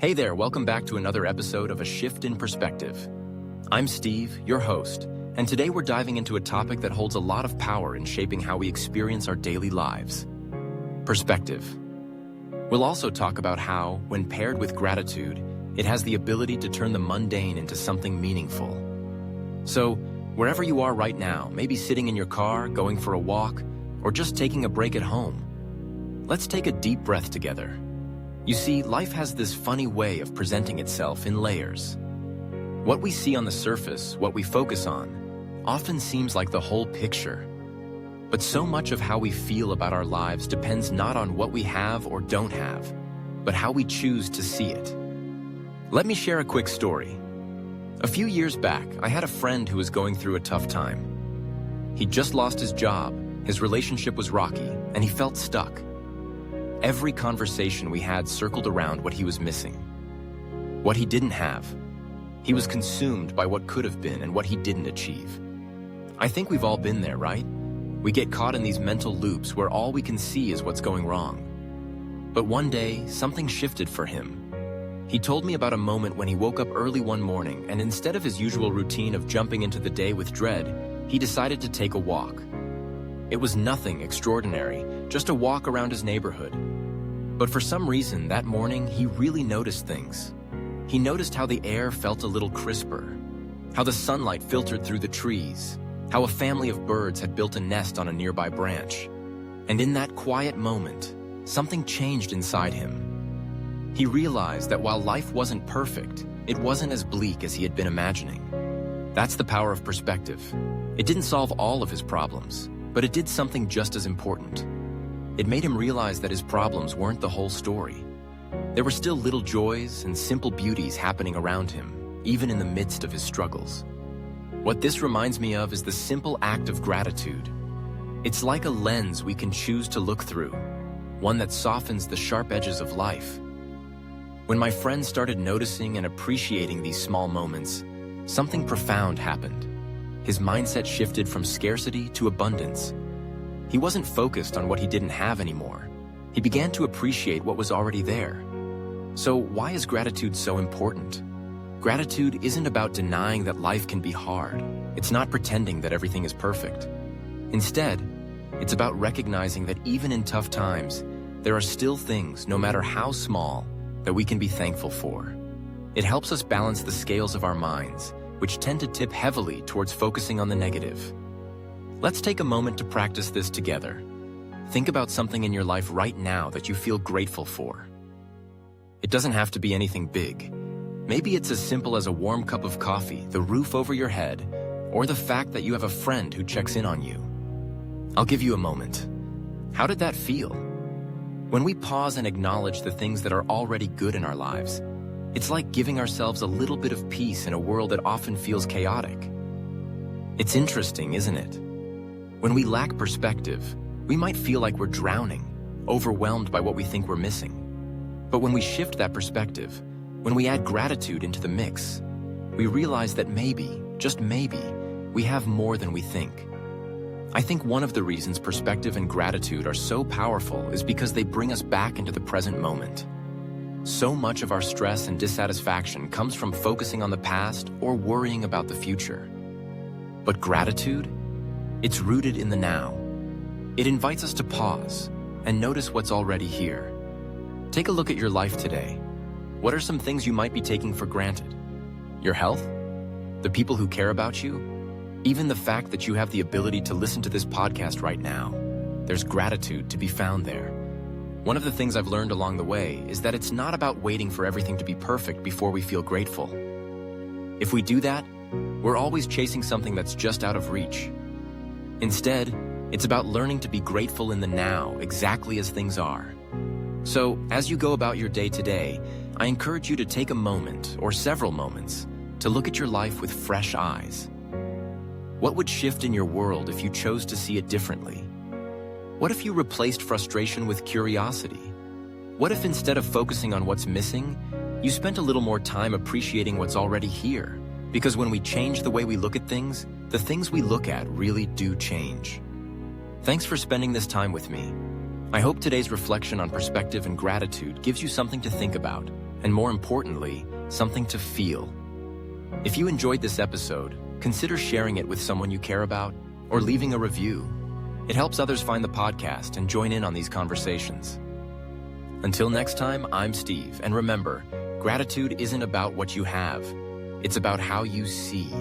Hey there, welcome back to another episode of A Shift in Perspective. I'm Steve, your host, and today we're diving into a topic that holds a lot of power in shaping how we experience our daily lives: perspective. We'll also talk about how, when paired with gratitude, it has the ability to turn the mundane into something meaningful. So, wherever you are right now, maybe sitting in your car, going for a walk, or just taking a break at home, let's take a deep breath together. You see, life has this funny way of presenting itself in layers. What we see on the surface, what we focus on, often seems like the whole picture. But so much of how we feel about our lives depends not on what we have or don't have, but how we choose to see it. Let me share a quick story. A few years back, I had a friend who was going through a tough time. He'd just lost his job, his relationship was rocky, and he felt stuck. Every conversation we had circled around what he was missing, what he didn't have. He was consumed by what could have been and what he didn't achieve. I think we've all been there, right? We get caught in these mental loops where all we can see is what's going wrong. But one day, something shifted for him. He told me about a moment when he woke up early one morning and instead of his usual routine of jumping into the day with dread, he decided to take a walk. It was nothing extraordinary, just a walk around his neighborhood. But for some reason, that morning, he really noticed things. He noticed how the air felt a little crisper, how the sunlight filtered through the trees, how a family of birds had built a nest on a nearby branch. And in that quiet moment, something changed inside him. He realized that while life wasn't perfect, it wasn't as bleak as he had been imagining. That's the power of perspective. It didn't solve all of his problems, but it did something just as important. It made him realize that his problems weren't the whole story. There were still little joys and simple beauties happening around him, even in the midst of his struggles. What this reminds me of is the simple act of gratitude. It's like a lens we can choose to look through, one that softens the sharp edges of life. When my friend started noticing and appreciating these small moments, something profound happened. His mindset shifted from scarcity to abundance. He wasn't focused on what he didn't have anymore. He began to appreciate what was already there. So why is gratitude so important? Gratitude isn't about denying that life can be hard. It's not pretending that everything is perfect. Instead, it's about recognizing that even in tough times, there are still things, no matter how small, that we can be thankful for. It helps us balance the scales of our minds, which tend to tip heavily towards focusing on the negative. Let's take a moment to practice this together. Think about something in your life right now that you feel grateful for. It doesn't have to be anything big. Maybe it's as simple as a warm cup of coffee, the roof over your head, or the fact that you have a friend who checks in on you. I'll give you a moment. How did that feel? When we pause and acknowledge the things that are already good in our lives, it's like giving ourselves a little bit of peace in a world that often feels chaotic. It's interesting, isn't it? When we lack perspective, we might feel like we're drowning, overwhelmed by what we think we're missing. But when we shift that perspective, when we add gratitude into the mix, we realize that maybe, just maybe, we have more than we think. I think one of the reasons perspective and gratitude are so powerful is because they bring us back into the present moment. So much of our stress and dissatisfaction comes from focusing on the past or worrying about the future. But gratitude? It's rooted in the now. It invites us to pause and notice what's already here. Take a look at your life today. What are some things you might be taking for granted? Your health? The people who care about you? Even the fact that you have the ability to listen to this podcast right now. There's gratitude to be found there. One of the things I've learned along the way is that it's not about waiting for everything to be perfect before we feel grateful. If we do that, we're always chasing something that's just out of reach. Instead, it's about learning to be grateful in the now, exactly as things are. So, as you go about your day today, I encourage you to take a moment, or several moments, to look at your life with fresh eyes. What would shift in your world if you chose to see it differently? What if you replaced frustration with curiosity? What if instead of focusing on what's missing, you spent a little more time appreciating what's already here? Because when we change the way we look at things, the things we look at really do change. Thanks for spending this time with me. I hope today's reflection on perspective and gratitude gives you something to think about and more importantly, something to feel. If you enjoyed this episode, consider sharing it with someone you care about or leaving a review. It helps others find the podcast and join in on these conversations. Until next time, I'm Steve, and remember, gratitude isn't about what you have, it's about how you see.